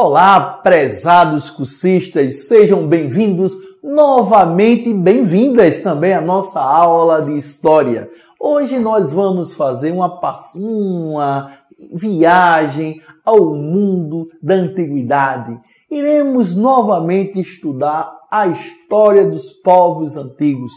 Olá, prezados cursistas, sejam bem-vindos novamente e bem-vindas também à nossa aula de História. Hoje nós vamos fazer uma viagem ao mundo da Antiguidade. Iremos novamente estudar a história dos povos antigos.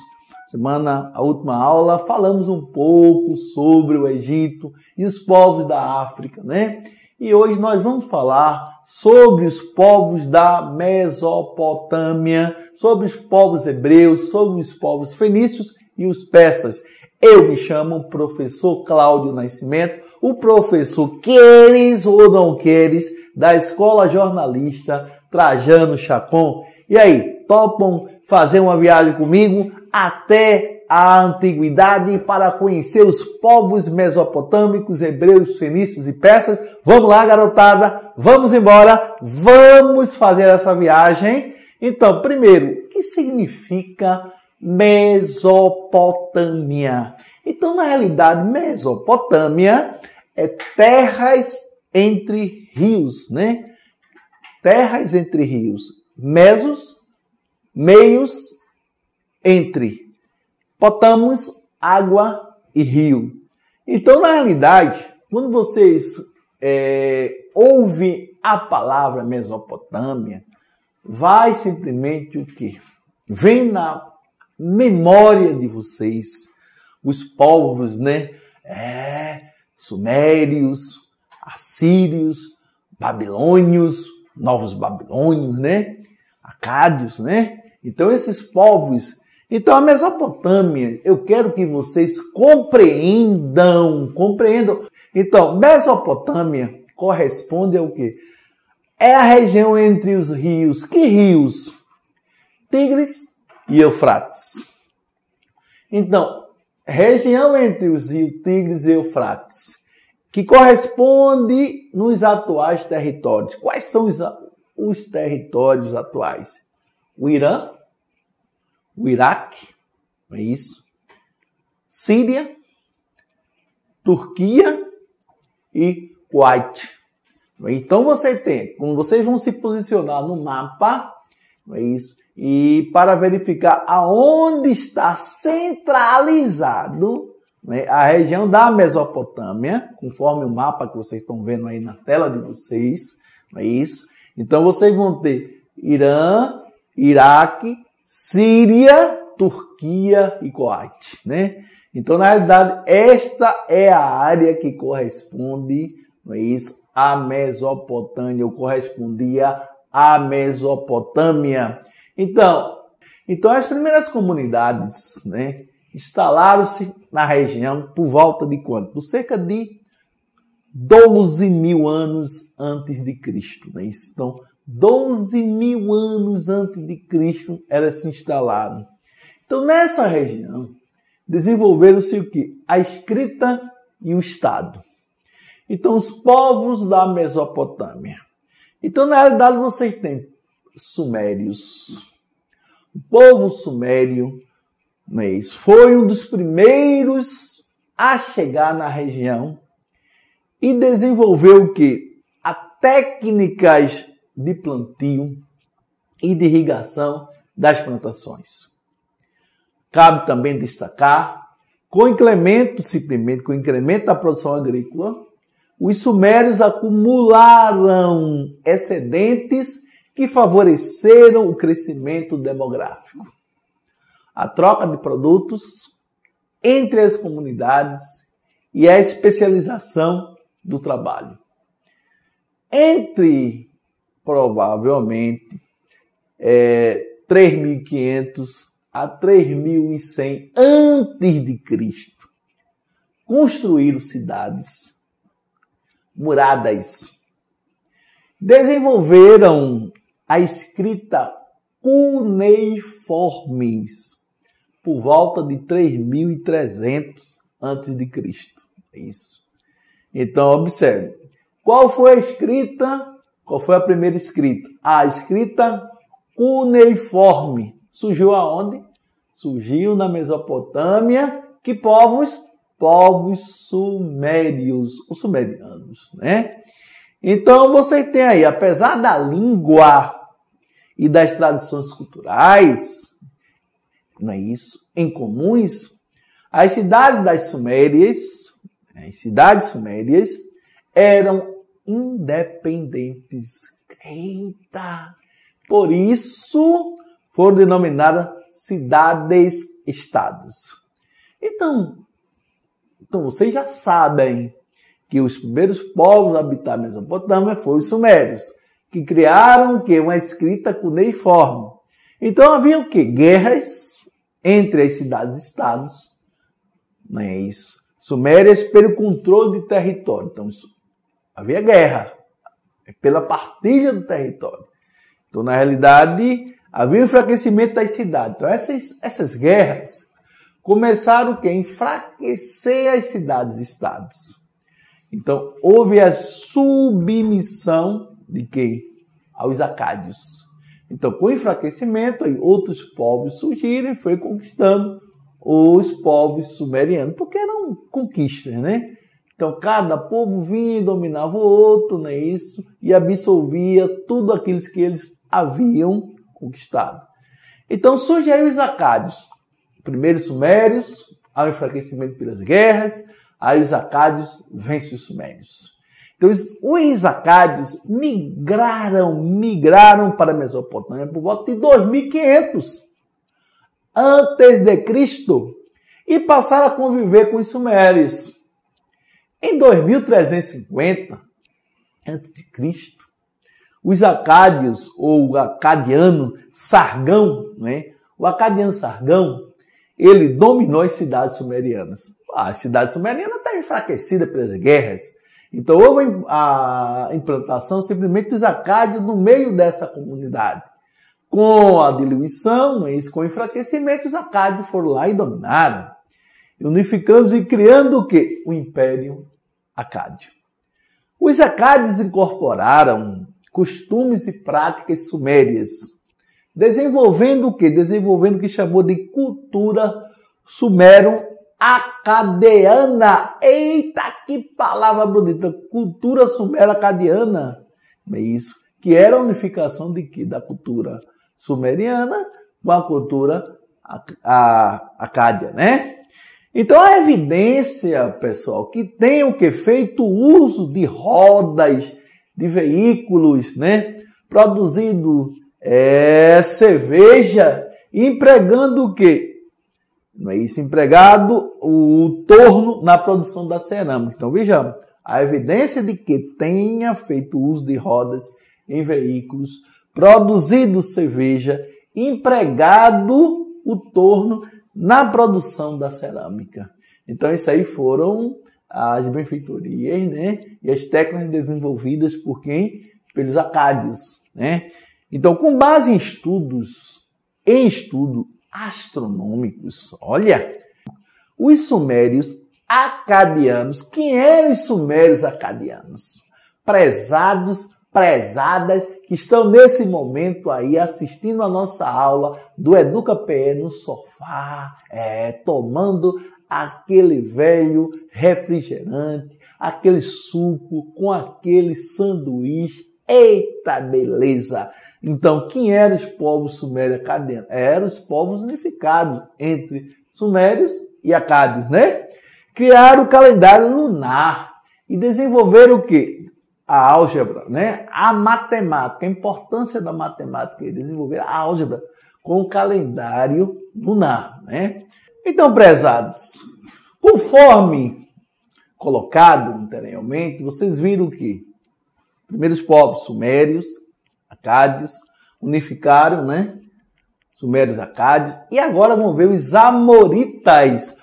A última aula, falamos um pouco sobre o Egito e os povos da África, né? E hoje nós vamos falar sobre os povos da Mesopotâmia, sobre os povos hebreus, sobre os povos fenícios e os persas. Eu me chamo professor Cláudio Nascimento, o professor queres ou não queres da Escola Jornalista Trajano Chacon. E aí, topam fazer uma viagem comigo até a antiguidade para conhecer os povos mesopotâmicos, hebreus, fenícios e persas? Vamos lá, garotada, vamos embora, vamos fazer essa viagem. Então, primeiro, o que significa Mesopotâmia? Então, na realidade, Mesopotâmia é terras entre rios, né? Terras entre rios. Mesos, meios, entre. Potamos, água e rio. Então, na realidade, quando vocês ouvem a palavra Mesopotâmia, vai simplesmente o quê? Vem na memória de vocês os povos, né? Sumérios, assírios, babilônios, novos babilônios, né? Acádios, né? Então, esses povos... Então, a Mesopotâmia, eu quero que vocês compreendam. Então, Mesopotâmia corresponde ao quê? É a região entre os rios. Que rios? Tigres e Eufrates. Então, região entre os rios Tigres e Eufrates, que corresponde nos atuais territórios. Quais são os territórios atuais? O Irã, o Iraque, é isso, Síria, Turquia e Kuwait. Então como vocês vão se posicionar no mapa, é isso, e para verificar aonde está centralizado, né, a região da Mesopotâmia, conforme o mapa que vocês estão vendo aí na tela de vocês, é isso. Então vocês vão ter Irã, Iraque, Síria, Turquia e Kuwait, né? Então, na realidade, esta é a área que corresponde, não é isso, à Mesopotâmia, ou correspondia à Mesopotâmia. Então as primeiras comunidades, né, instalaram-se na região por volta de quanto? Por cerca de 12 mil anos antes de Cristo, né? Então, 12 mil anos antes de Cristo era se instalado. Então, nessa região, desenvolveram-se o quê? A escrita e o Estado. Então, os povos da Mesopotâmia. Então, na realidade, vocês têm sumérios. O povo sumério, foi um dos primeiros a chegar na região e desenvolveu o quê? Técnicas de plantio e de irrigação das plantações. Cabe também destacar, com o incremento da produção agrícola, os sumérios acumularam excedentes que favoreceram o crescimento demográfico. A troca de produtos entre as comunidades e a especialização do trabalho. Entre provavelmente 3.500 a 3.100 antes de Cristo, construíram cidades, muradas, desenvolveram a escrita cuneiforme por volta de 3.300 antes de Cristo. Isso. Então, observe. Qual foi a primeira escrita? A escrita cuneiforme. Surgiu aonde? Surgiu na Mesopotâmia. Que povos? Povos sumérios, os sumerianos, né? Então você tem aí, apesar da língua e das tradições culturais, não é isso, em comuns, as cidades sumérias eram independentes. Eita! Por isso foram denominadas cidades-estados. Então vocês já sabem que os primeiros povos a habitar a Mesopotâmia foram os sumérios, que criaram o quê? Uma escrita cuneiforme. Então havia o quê? Guerras entre as cidades-estados, não é isso? Sumérias pelo controle de território. Então havia guerra pela partilha do território. Então na realidade havia um enfraquecimento das cidades. Então essas guerras começaram o quê? A enfraquecer as cidades-estados. Então, houve a submissão de quê? Aos acádios. Então, com o enfraquecimento, aí outros povos surgiram e foi conquistando os povos sumerianos, porque eram conquistas, né? Então, cada povo vinha e dominava o outro, não é isso? E absorvia tudo aquilo que eles haviam conquistado. Então, surgem aí os acádios. Primeiro os sumérios, ao enfraquecimento pelas guerras, aí os acádios vencem os sumérios. Então, os acádios migraram para a Mesopotâmia por volta de 2500 antes de Cristo e passaram a conviver com os sumérios. Em 2350 antes de Cristo, os acádios, ou o acadiano Sargão, né? O acadiano Sargão, ele dominou as cidades sumerianas. A cidade sumeriana está enfraquecida pelas guerras. Então houve a implantação simplesmente dos acádios no meio dessa comunidade. Com a diluição, com o enfraquecimento, os acádios foram lá e dominaram. Unificando e criando o quê? O Império Acádio. Os acádios incorporaram costumes e práticas sumérias, desenvolvendo o quê? Desenvolvendo o que chamou de cultura sumero-acadiana. Eita, que palavra bonita! Cultura sumero-acadiana. É isso. Que era a unificação de quê? Da cultura sumeriana com a cultura acádia, né? Então, a evidência, pessoal, que tem o que? Feito uso de rodas, de veículos, né? Produzindo cerveja, empregando o quê? Não é isso? Empregado o torno na produção da cerâmica. Então, vejamos, a evidência de que tenha feito uso de rodas em veículos, produzido cerveja, empregado o torno na produção da cerâmica. Então, isso aí foram as benfeitorias, né? E as técnicas desenvolvidas por quem? Pelos acádios, né? Então, com base em estudos astronômicos, olha, os sumérios acadianos. Quem eram os sumérios acadianos? Prezadas, que estão nesse momento aí assistindo a nossa aula do EducaPE no sofá, tomando aquele velho refrigerante, aquele suco com aquele sanduíche. Eita, beleza! Então, quem eram os povos sumérios acadianos? Eram os povos unificados entre sumérios e acádios, né? Criaram o calendário lunar e desenvolveram o quê? A álgebra, né? A matemática, a importância da matemática, e desenvolveram a álgebra com o calendário lunar, né? Então, prezados, conforme colocado anteriormente, vocês viram que primeiros povos sumérios, acádios, unificaram, né? Sumérios, acádios, e agora vamos ver os amoritas.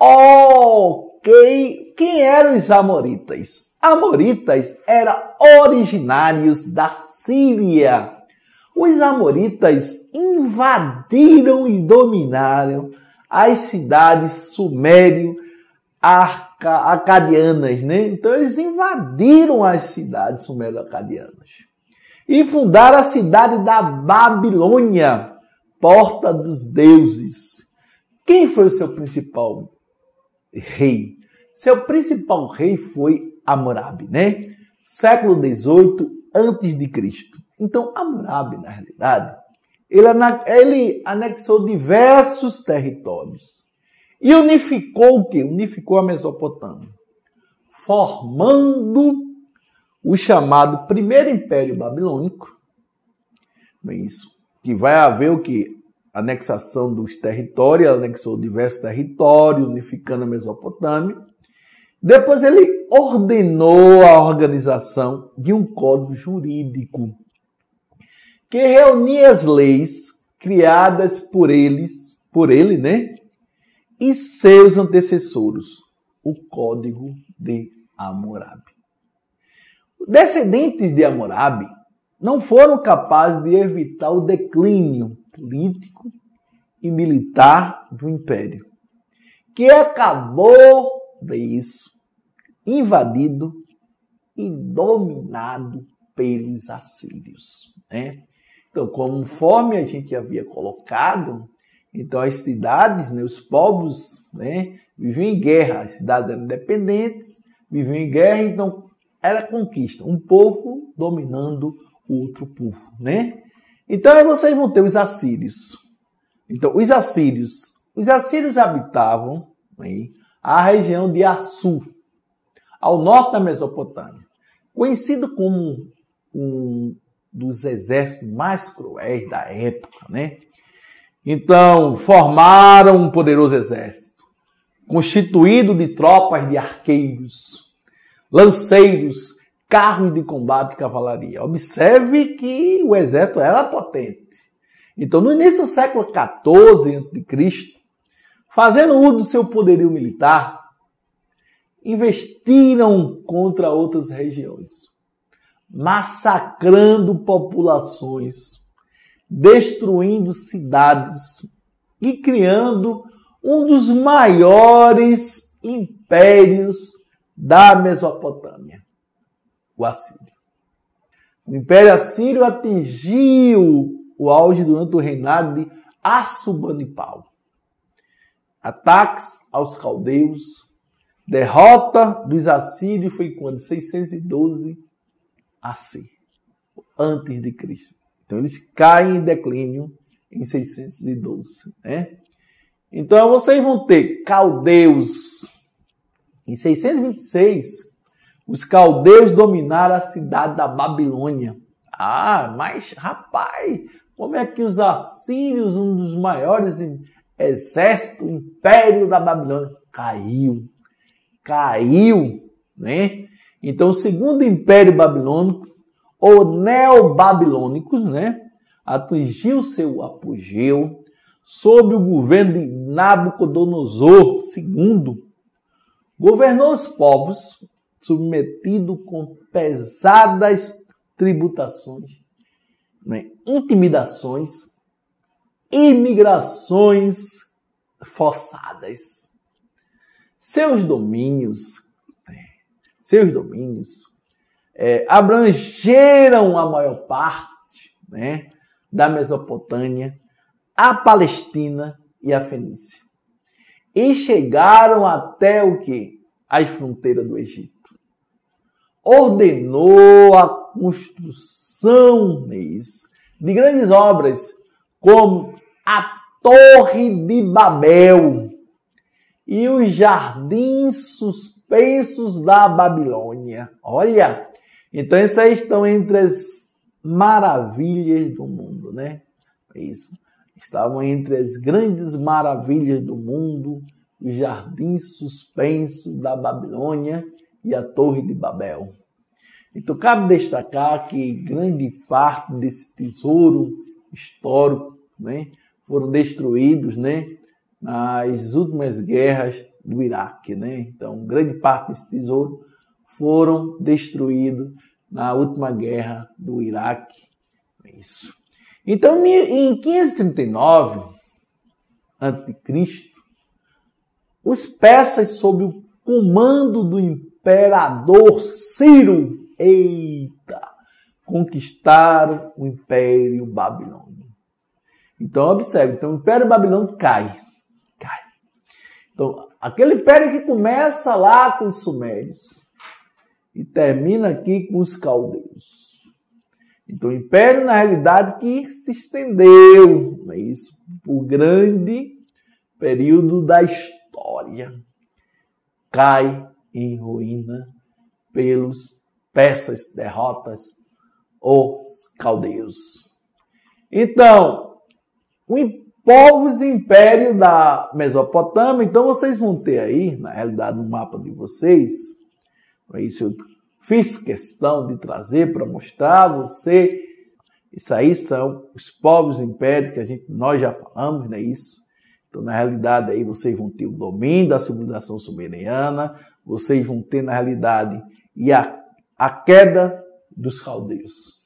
Ok, quem eram os amoritas? Amoritas eram originários da Síria. Os amoritas invadiram e dominaram as cidades sumério-acadianas, né? Então eles invadiram as cidades sumério-acadianas e fundaram a cidade da Babilônia, porta dos deuses. Quem foi o seu principal rei? Seu principal rei foi Hammurabi, né? século XVIII a.C. Então, Hammurabi, na realidade, ele anexou diversos territórios e unificou o quê? Unificou a Mesopotâmia, formando o chamado Primeiro Império Babilônico. Isso, que vai haver o quê? Anexação dos territórios, anexou diversos territórios, unificando a Mesopotâmia. Depois ele ordenou a organização de um código jurídico que reunia as leis criadas por ele, né? E seus antecessores, o Código de Hammurabi. Descendentes de Hammurabi não foram capazes de evitar o declínio político e militar do império, que acabou disso invadido e dominado pelos assírios, né? Então, conforme a gente havia colocado, então as cidades, né, os povos, né, viviam em guerra, as cidades eram independentes, viviam em guerra, então era conquista, um povo dominando o outro povo, né? Então aí vocês vão ter os assírios. Então, os assírios habitavam, né, a região de Assur, ao norte da Mesopotâmia, conhecido como um dos exércitos mais cruéis da época, né? Então, formaram um poderoso exército, constituído de tropas de arqueiros, lanceiros, carros de combate e cavalaria. Observe que o exército era potente. Então, no início do século XIV a.C., fazendo uso do seu poderio militar, investiram contra outras regiões, massacrando populações, destruindo cidades e criando um dos maiores impérios da Mesopotâmia, o Assírio. O Império Assírio atingiu o auge durante o reinado de Assurbanipal. Ataques aos caldeus, derrota dos assírios foi quando? 612 AC, antes de Cristo. Então eles caem em declínio em 612, né? Então vocês vão ter caldeus. Em 626, os caldeus dominaram a cidade da Babilônia. Ah, mas rapaz, como é que os assírios, um dos maiores exércitos, império da Babilônia, caiu, né? Então, o segundo império babilônico, ou neobabilônicos, né, atingiu seu apogeu sob o governo de Nabucodonosor II. Governou os povos, submetido com pesadas tributações, né, intimidações, imigrações forçadas. Seus domínios abrangeram a maior parte, né, da Mesopotâmia, a Palestina e a Fenícia. E chegaram até o quê? As fronteiras do Egito. Ordenou a construção de grandes obras, como a Torre de Babel e os jardins suspensos da Babilônia. Olha, então isso aí estão entre as maravilhas do mundo, né? Isso. Estavam entre as grandes maravilhas do mundo, os jardins suspensos da Babilônia e a Torre de Babel. Então, cabe destacar que grande parte desse tesouro histórico, né, foram destruídos, né, nas últimas guerras do Iraque, né? Então, grande parte desse tesouro foram destruídos na última guerra do Iraque. Isso. Então, em 539 a.C., os persas, sob o comando do imperador Ciro, conquistaram o Império Babilônico. Então, observe, então, o Império Babilônico cai. Então, aquele império que começa lá com os sumérios e termina aqui com os caldeus. Então, o império, na realidade, que se estendeu, não é isso, por grande período da história, cai em ruína pelos persas, derrotas, os caldeus. Então, povos e império da Mesopotâmia, então vocês vão ter aí, na realidade, no mapa de vocês, isso eu fiz questão de trazer para mostrar a você, isso aí são os povos e impérios que nós já falamos, não é isso? Então, na realidade, aí vocês vão ter o domínio da civilização sumeriana, vocês vão ter, na realidade, a queda dos caldeus.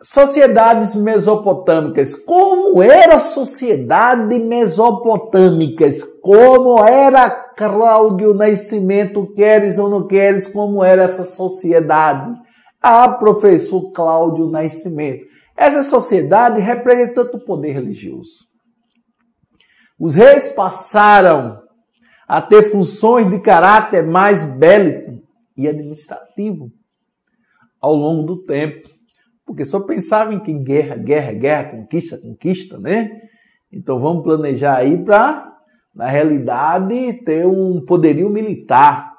Sociedades mesopotâmicas. Como era a sociedade mesopotâmica? Como era, Cláudio Nascimento, queres ou não queres, como era essa sociedade? Ah, professor Cláudio Nascimento. Essa sociedade representa o poder religioso. Os reis passaram a ter funções de caráter mais bélico e administrativo ao longo do tempo. Porque só pensavam em guerra, guerra, guerra, conquista, conquista, né? Então vamos planejar aí para, na realidade, ter um poderio militar.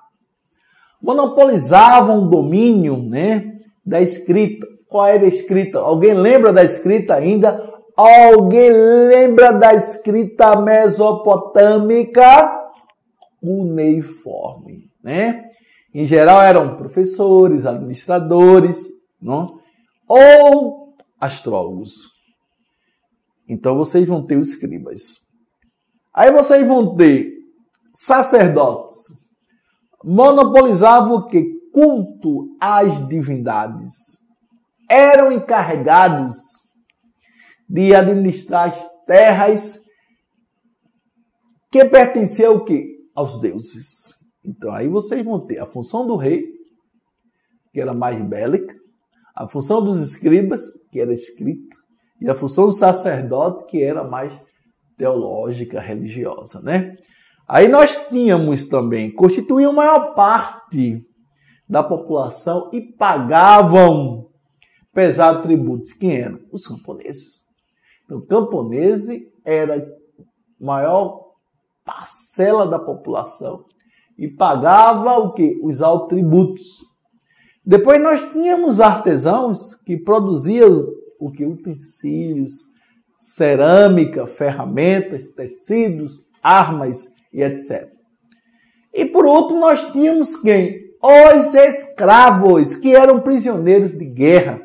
Monopolizavam o domínio, né, da escrita. Qual era a escrita? Alguém lembra da escrita ainda? Alguém lembra da escrita mesopotâmica? Cuneiforme, né? Em geral eram professores, administradores, não? Ou astrólogos. Então vocês vão ter os escribas. Aí vocês vão ter sacerdotes. Monopolizavam o quê? Culto às divindades. Eram encarregados de administrar as terras que pertenciam ao quê? Aos deuses. Então aí vocês vão ter a função do rei, que era mais bélica, a função dos escribas, que era escrita, e a função do sacerdote, que era mais teológica, religiosa, né? Aí nós tínhamos também, constituíam a maior parte da população e pagavam pesados tributos. Quem eram? Os camponeses. Então, camponese era a maior parcela da população e pagava o quê? Os altos tributos. Depois nós tínhamos artesãos que produziam o que? Utensílios, cerâmica, ferramentas, tecidos, armas e etc. E por último nós tínhamos quem? Os escravos, que eram prisioneiros de guerra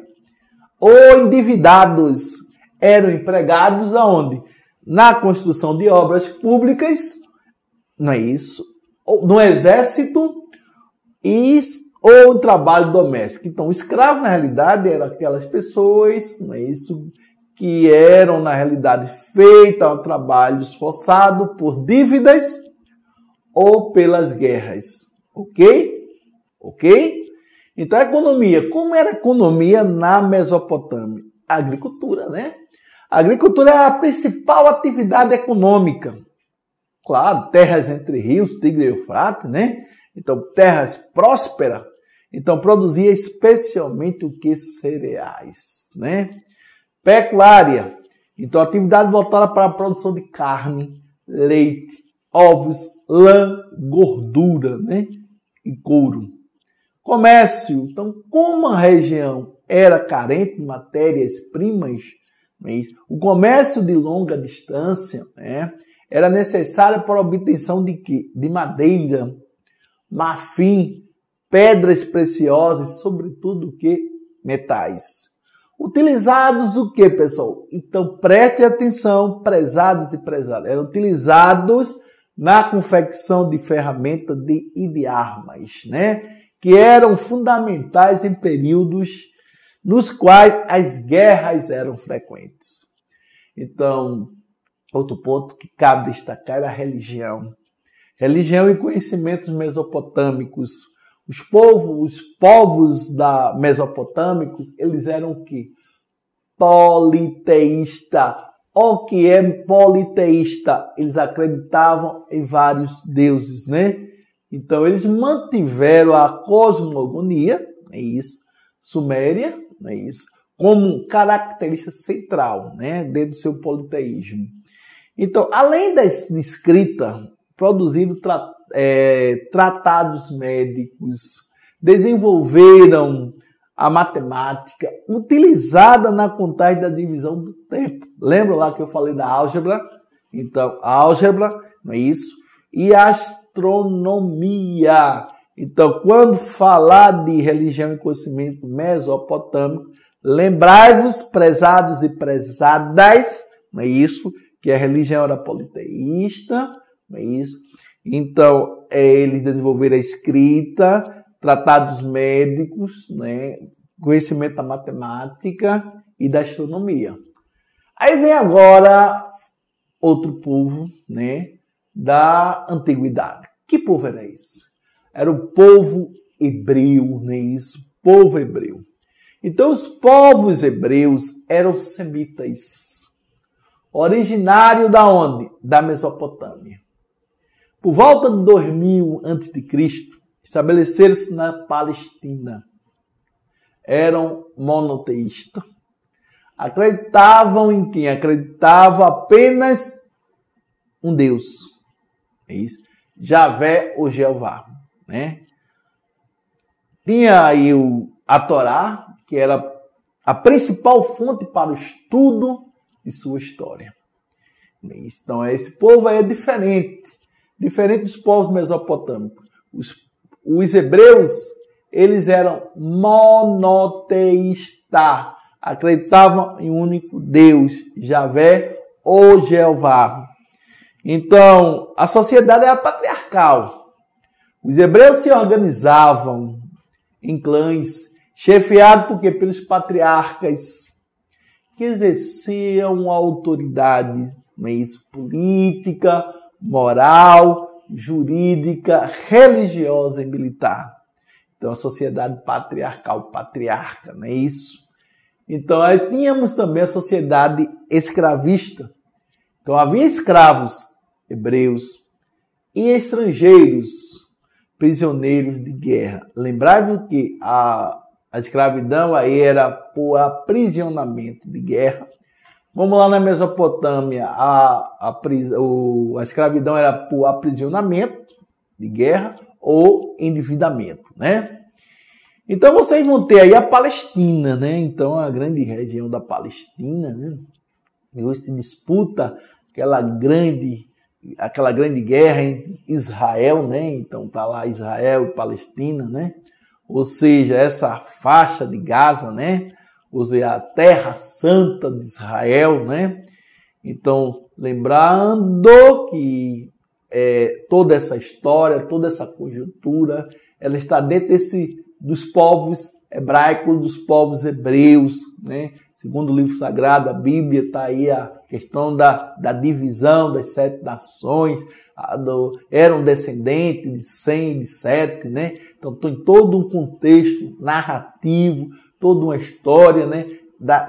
ou endividados. Eram empregados aonde? Na construção de obras públicas, não é isso? No exército ou trabalho doméstico. Então, o escravo, na realidade, eram aquelas pessoas, não é isso, que eram, na realidade, feitas ao trabalho esforçado por dívidas ou pelas guerras. Ok? Ok? Então, a economia. Como era a economia na Mesopotâmia? A agricultura, né? A agricultura é a principal atividade econômica. Claro, terras entre rios, Tigre e Eufrates, né? Então, terras prósperas. Então, produzia especialmente o que? Cereais, né? Pecuária. Então, atividade voltada para a produção de carne, leite, ovos, lã, gordura, né? E couro. Comércio. Então, como a região era carente de matérias-primas, o comércio de longa distância, né, era necessário para a obtenção de quê? De madeira, marfim, pedras preciosas, sobretudo o que? Metais. Utilizados o que, pessoal? Então, prestem atenção, prezados e prezadas. Eram utilizados na confecção de ferramentas e de armas, né? Que eram fundamentais em períodos nos quais as guerras eram frequentes. Então, outro ponto que cabe destacar é a religião. Religião e conhecimentos mesopotâmicos. Os povos mesopotâmicos, eles eram o quê? Politeísta. O que é politeísta? Eles acreditavam em vários deuses, né? Então, eles mantiveram a cosmogonia, é isso, suméria, é isso, como característica central, né, dentro do seu politeísmo. Então, além da escrita, produziram tratados médicos, desenvolveram a matemática utilizada na contagem da divisão do tempo. Lembra lá que eu falei da álgebra? Então, a álgebra, não é isso? E a astronomia. Então, quando falar de religião e conhecimento mesopotâmico, lembrai-vos, prezados e prezadas, não é isso? Que a religião era politeísta, não é isso? Então, eles desenvolveram a escrita, tratados médicos, né? Conhecimento da matemática e da astronomia. Aí vem agora outro povo, né? Da antiguidade. Que povo era esse? Era o povo hebreu, não é isso? Povo hebreu. Então, os povos hebreus eram semitas. Originário da onde? Da Mesopotâmia. Por volta de 2000 a.C., estabeleceram-se na Palestina. Eram monoteístas. Acreditavam em quem? Acreditavam apenas um Deus. É isso. Javé ou Jeová, né? Tinha aí a Torá, que era a principal fonte para o estudo de sua história. Então, esse povo aí é diferente dos povos mesopotâmicos. Os hebreus, eles eram monoteístas, acreditavam em um único Deus, Javé ou Jeová. Então, a sociedade era patriarcal. Os hebreus se organizavam em clãs, chefiados porque pelos patriarcas, que exerciam autoridade, política, moral, jurídica, religiosa e militar. Então, a sociedade patriarcal, patriarca, não é isso? Então, aí tínhamos também a sociedade escravista. Então, havia escravos hebreus e estrangeiros, prisioneiros de guerra. Lembrai-vos que a escravidão aí era por aprisionamento de guerra. Vamos lá na Mesopotâmia, a escravidão era por aprisionamento de guerra ou endividamento, né? Então vocês vão ter aí a Palestina, né? Então a grande região da Palestina, né? E hoje se disputa aquela grande guerra entre Israel, né? Então tá lá Israel e Palestina, né? Ou seja, essa faixa de Gaza, né? Ou seja, a terra santa de Israel, né? Então, lembrando que toda essa história, toda essa conjuntura, ela está dentro dos povos hebraicos, dos povos hebreus, né? Segundo o livro sagrado, a Bíblia, está aí a questão da divisão das 7 nações, eram descendentes de Sem, de Sete, né? Então, tem todo um contexto narrativo, toda uma história, né?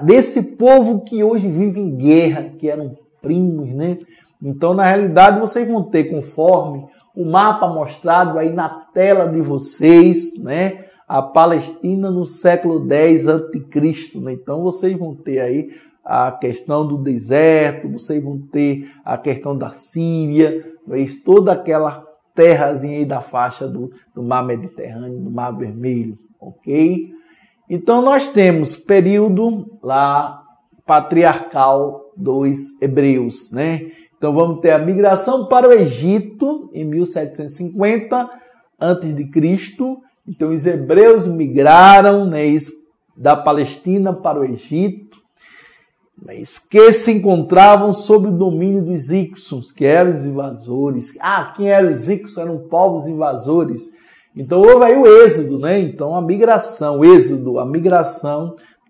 Desse povo que hoje vive em guerra, que eram primos, né? Então, na realidade, vocês vão ter, conforme o mapa mostrado aí na tela de vocês, né? A Palestina no século X a.C., né? Então, vocês vão ter aí a questão do deserto, vocês vão ter a questão da Síria, toda aquela terrazinha aí da faixa do Mar Mediterrâneo, do Mar Vermelho, ok? Então, nós temos período lá patriarcal dos hebreus, né? Então, vamos ter a migração para o Egito em 1750 a.C. Então, os hebreus migraram, né, da Palestina para o Egito, que se encontravam sob o domínio dos Hicsos, que eram os invasores. Quem eram os Hicsos? Eram povos invasores. Então, houve aí o êxodo, né? Então, a migração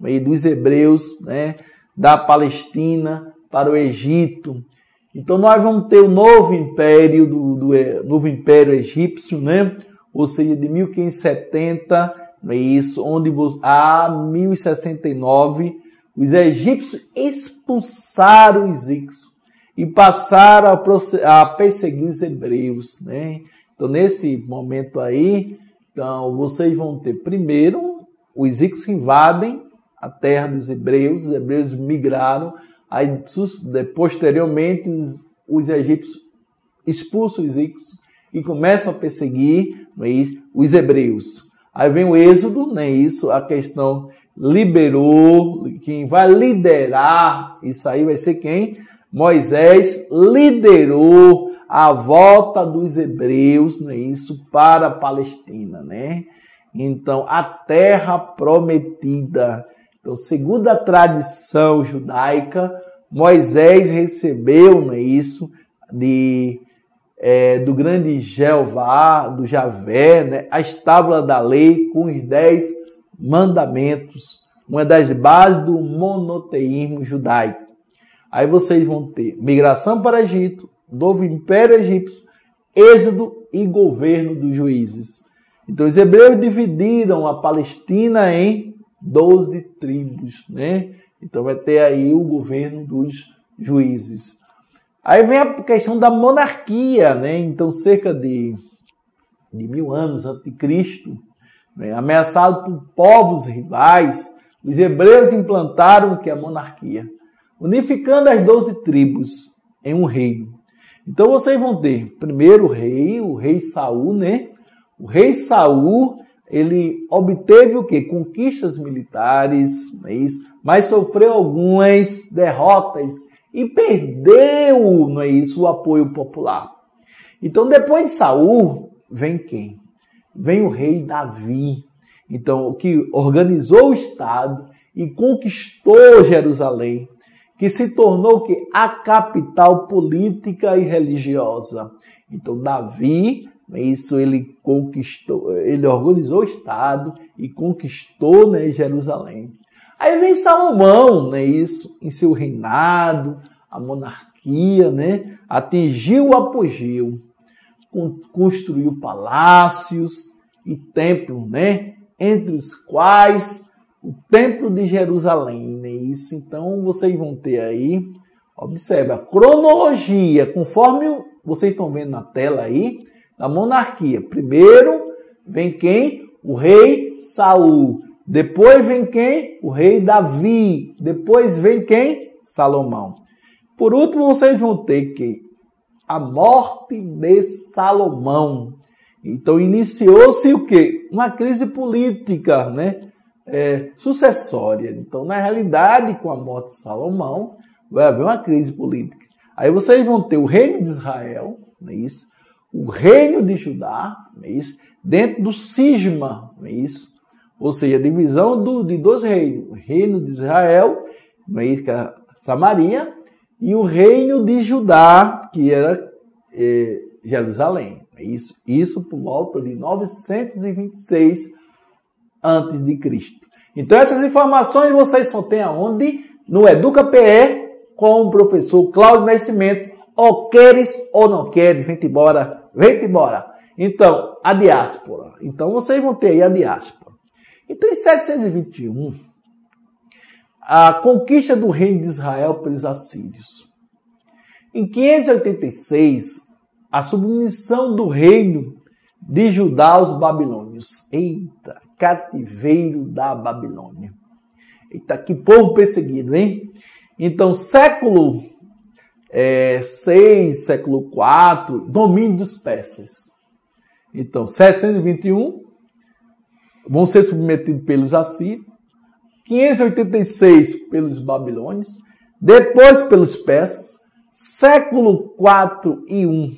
aí dos hebreus, né, da Palestina para o Egito. Então, nós vamos ter o novo império, novo império egípcio, né? Ou seja, de 1570, onde a 1069, os egípcios expulsaram os Hicsos e passaram a perseguir os hebreus, né? Então, nesse momento aí, então, vocês vão ter primeiro, os ícones invadem a terra dos hebreus, os hebreus migraram, aí posteriormente os egípcios expulsam os ícones e começam a perseguir, não é isso, os hebreus. Aí vem o êxodo, não é isso, a questão liberou, quem vai liderar isso aí vai ser quem? Moisés liderou a volta dos hebreus, não é isso, para a Palestina, né? Então, a terra prometida. Então, segundo a tradição judaica, Moisés recebeu, não é isso, do grande Jeová, do Javé, né, as tábuas da lei com os 10 mandamentos, uma das bases do monoteísmo judaico. Aí vocês vão ter migração para o Egito, novo império egípcio, êxodo e governo dos juízes. Então os hebreus dividiram a Palestina em 12 tribos, né? Então vai ter aí o governo dos juízes. Aí vem a questão da monarquia, né? Então cerca de 1000 anos antes de Cristo, né? Ameaçado por povos rivais, os hebreus implantaram o que é a monarquia, unificando as 12 tribos em um reino. Então vocês vão ter primeiro o rei Saul, né? O rei Saul, ele obteve o quê? Conquistas militares, mas sofreu algumas derrotas e perdeu, não é isso, o apoio popular. Então depois de Saul, vem quem? Vem o rei Davi. Então, que organizou o Estado e conquistou Jerusalém, que se tornou que a capital política e religiosa. Então, Davi, isso ele conquistou, ele organizou o Estado e conquistou, né, Jerusalém. Aí vem Salomão, né, isso, em seu reinado, a monarquia, né, atingiu o apogeu, construiu palácios e templos, né, entre os quais o Templo de Jerusalém, né? Isso, então vocês vão ter aí, observe a cronologia, conforme vocês estão vendo na tela aí, da monarquia. Primeiro vem quem? O rei Saul. Depois vem quem? O rei Davi. Depois vem quem? Salomão. Por último, vocês vão ter que a morte de Salomão. Então iniciou-se o quê? Uma crise política, né? Sucessória. Então, na realidade, com a morte de Salomão, vai haver uma crise política. Aí vocês vão ter o reino de Israel, não é isso? O reino de Judá, não é isso? Dentro do cisma, não é isso? Ou seja, a divisão de dois reinos. O reino de Israel, não é isso? Que é Samaria, e o reino de Judá, que era Jerusalém. É isso? Isso por volta de 926 antes de Cristo. Então essas informações vocês só têm aonde? No EducaPE com o professor Cláudio Nascimento. Ou queres ou não queres, vem-te embora, vem-te embora. Então, a diáspora. Então vocês vão ter aí a diáspora. Então em 721, a conquista do reino de Israel pelos assírios. Em 586, a submissão do reino de Judá aos babilônios. Eita, cativeiro da Babilônia. Eita, que povo perseguido, hein? Então, século 6, século 4, domínio dos persas. Então, 721, vão ser submetidos pelos assírios. 586 pelos babilônios. Depois pelos persas. Século 4 e 1,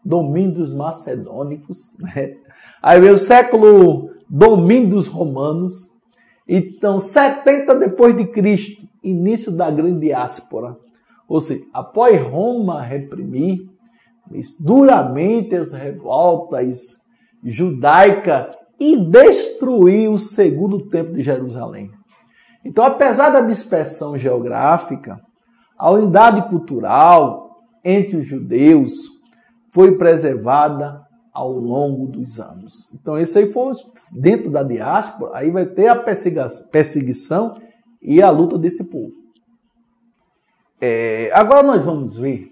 domínio dos macedônicos, né? Aí vem o século domínio dos romanos. Então, 70 depois de Cristo, início da grande diáspora. Ou seja, após Roma reprimir duramente as revoltas judaicas e destruir o segundo templo de Jerusalém. Então, apesar da dispersão geográfica, a unidade cultural entre os judeus foi preservada ao longo dos anos. Então, esse aí foi dentro da diáspora, aí vai ter a perseguição e a luta desse povo. Agora nós vamos ver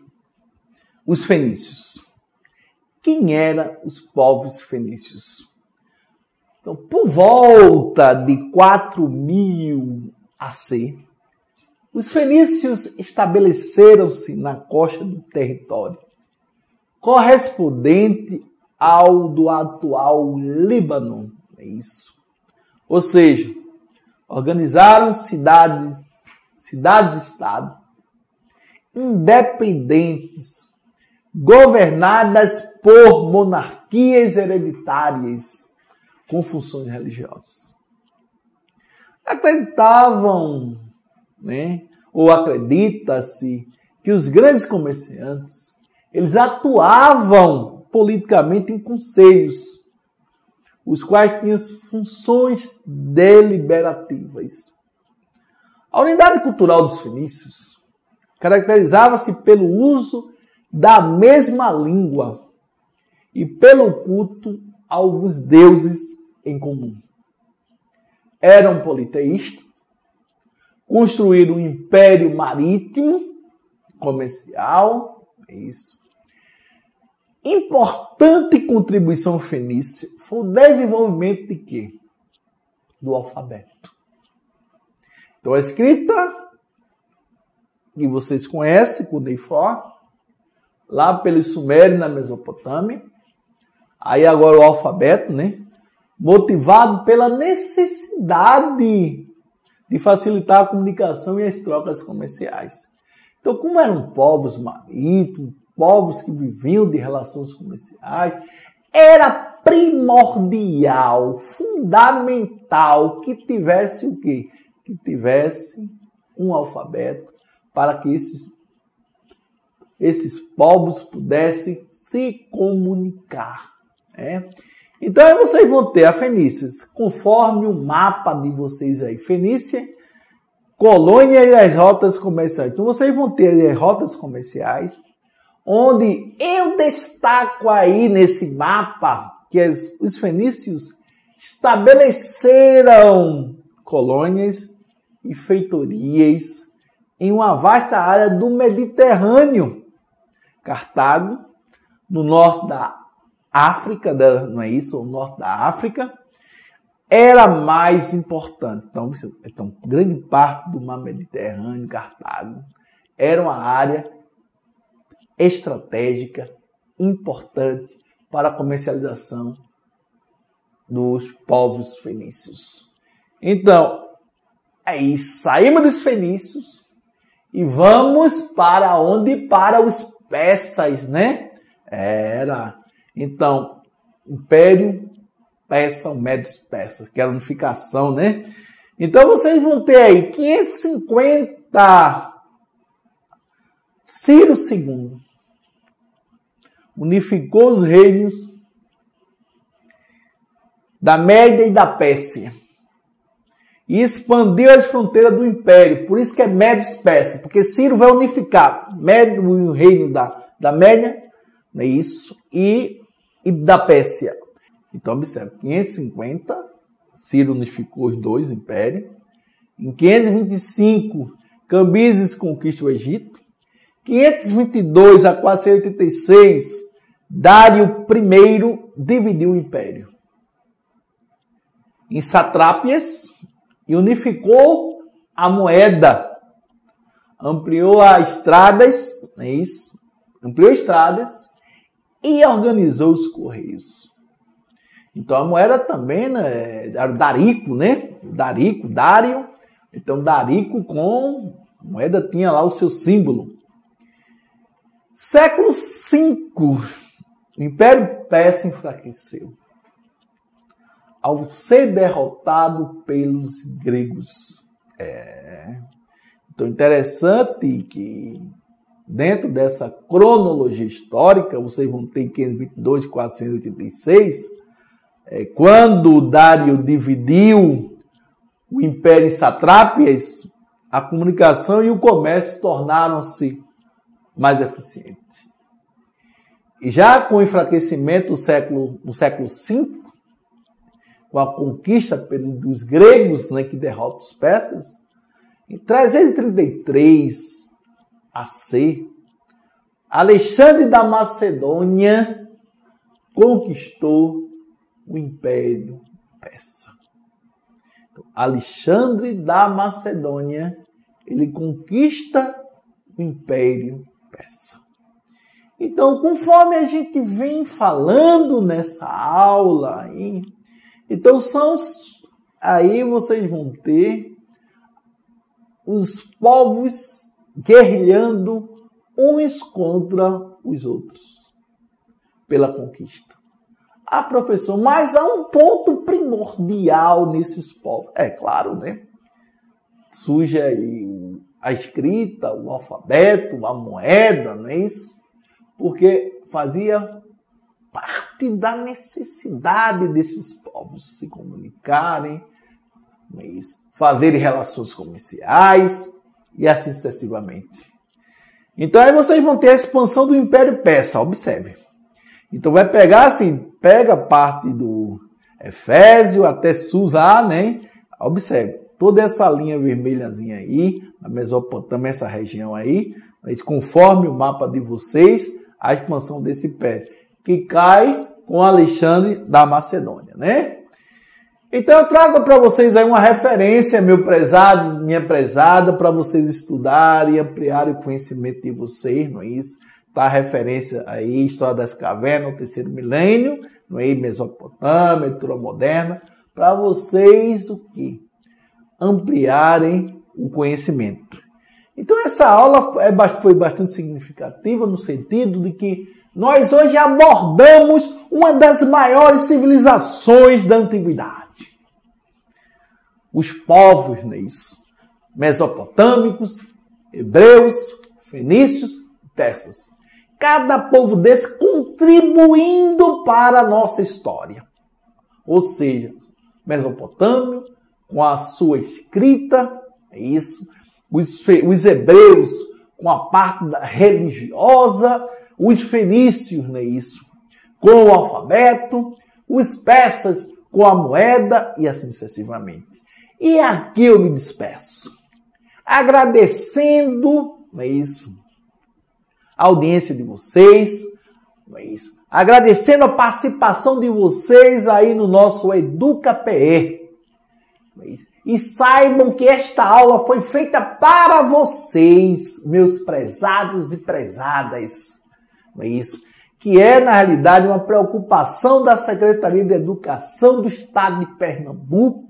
os fenícios. quem eram os povos fenícios. Então, por volta de 4000 AC, os fenícios estabeleceram-se na costa do território, correspondente ao do atual Líbano. É isso. Ou seja, organizaram cidades-estado independentes, governadas por monarquias hereditárias com funções religiosas. Acreditavam, ou acredita-se, que os grandes comerciantes, eles atuavam politicamente em conselhos, os quais tinham funções deliberativas. A unidade cultural dos fenícios caracterizava-se pelo uso da mesma língua e pelo culto a alguns deuses em comum. Eram politeístas, construíram um império marítimo, comercial, isso. Importante contribuição fenícia foi o desenvolvimento de quê? Do alfabeto. Então, a escrita, que vocês conhecem, cuneiforme, lá pelos Sumérios na Mesopotâmia. Aí agora o alfabeto, motivado pela necessidade de facilitar a comunicação e as trocas comerciais. Então, como eram povos marítimos, povos que viviam de relações comerciais, era primordial, fundamental que tivesse o quê? Que tivesse um alfabeto para que esses povos pudessem se comunicar. Então, aí vocês vão ter a Fenícias, conforme o mapa de vocês aí. Fenícia, colônia e as rotas comerciais. Então, vocês vão ter as rotas comerciais, onde eu destaco aí nesse mapa que os fenícios estabeleceram colônias e feitorias em uma vasta área do Mediterrâneo. Cartago, no norte da África, não é isso? O norte da África, era mais importante. Então, grande parte do mar Mediterrâneo, Cartago, era uma área estratégica, importante para a comercialização dos povos fenícios. Então, aí saímos dos fenícios e vamos para onde? Para os persas, Então, Império Persa, o Médios Persas, que era a unificação, Então, vocês vão ter aí 550 Ciro II unificou os reinos da Média e da Pérsia e expandiu as fronteiras do Império. Por isso que é Médios Persa, porque Ciro vai unificar o reino da Média, não é isso? E da Pérsia. Então, observe, 550, Ciro unificou os dois impérios. Em 525, Cambises conquista o Egito. 522 a 486, Dário I dividiu o império em satrápias e unificou a moeda. Ampliou as estradas, é isso? Ampliou estradas e organizou os correios. Então a moeda também era Darico, Dário. Então Darico a moeda tinha lá o seu símbolo. Século V, o Império Persa enfraqueceu ao ser derrotado pelos gregos. Então, interessante que dentro dessa cronologia histórica, vocês vão ter 522 e 486, quando Dário dividiu o Império em satrápias, a comunicação e o comércio tornaram-se mais eficiente. E já com o enfraquecimento no século V, com a conquista dos gregos, que derrotam os persas, em 333 AC, Alexandre da Macedônia conquistou o Império Persa. Então, Alexandre da Macedônia, ele conquista o Império Persa. Então, conforme a gente vem falando nessa aula aí, então aí vocês vão ter os povos guerrilhando uns contra os outros pela conquista. Ah, professor, mas há um ponto primordial nesses povos. É claro, né? Surge aí a escrita, o alfabeto, a moeda, não é isso? Porque fazia parte da necessidade desses povos se comunicarem, não é isso? Fazerem relações comerciais e assim sucessivamente. Então aí vocês vão ter a expansão do Império Persa, observe. Então vai pegar assim, pega parte do Efésio até Susá, né? Observe, toda essa linha vermelhazinha aí, na Mesopotâmia, essa região aí, conforme o mapa de vocês, a expansão desse império, que cai com Alexandre da Macedônia, né? Então eu trago para vocês aí uma referência, meu prezado, minha prezada, para vocês estudarem e ampliarem o conhecimento de vocês, não é isso? Tá a referência aí, História das Cavernas, o terceiro milênio, não é? Mesopotâmia, Cultura Moderna, para vocês o quê? Ampliarem o conhecimento. Então essa aula foi bastante significativa no sentido de que nós hoje abordamos uma das maiores civilizações da antiguidade. Os povos, não é isso? Mesopotâmicos, hebreus, fenícios, persas. Cada povo desse contribuindo para a nossa história. Ou seja, Mesopotâmio, com a sua escrita, é isso. Os hebreus, com a parte religiosa, os fenícios, não é isso? Com o alfabeto, os persas com a moeda e assim sucessivamente. E aqui eu me despeço, agradecendo, não é isso? A audiência de vocês, não é isso? Agradecendo a participação de vocês aí no nosso EducaPE. Não é isso? E saibam que esta aula foi feita para vocês, meus prezados e prezadas. Não é isso? Que é, na realidade, uma preocupação da Secretaria de Educação do Estado de Pernambuco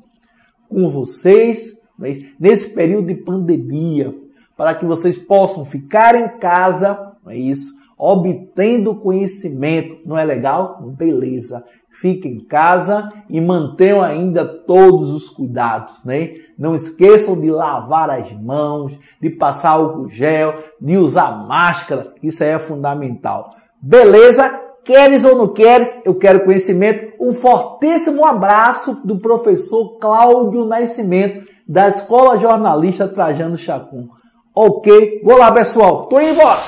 com vocês, não é isso? Nesse período de pandemia, para que vocês possam ficar em casa, não é isso? Obtendo conhecimento. Não é legal? Beleza. Fiquem em casa e mantenham ainda todos os cuidados, né? Não esqueçam de lavar as mãos, de passar álcool gel, de usar máscara. Isso aí é fundamental. Beleza? Queres ou não queres? Eu quero conhecimento. Um fortíssimo abraço do professor Cláudio Nascimento, da Escola Jornalista Trajano Chacon. Ok? Vou lá, pessoal. Tô indo embora.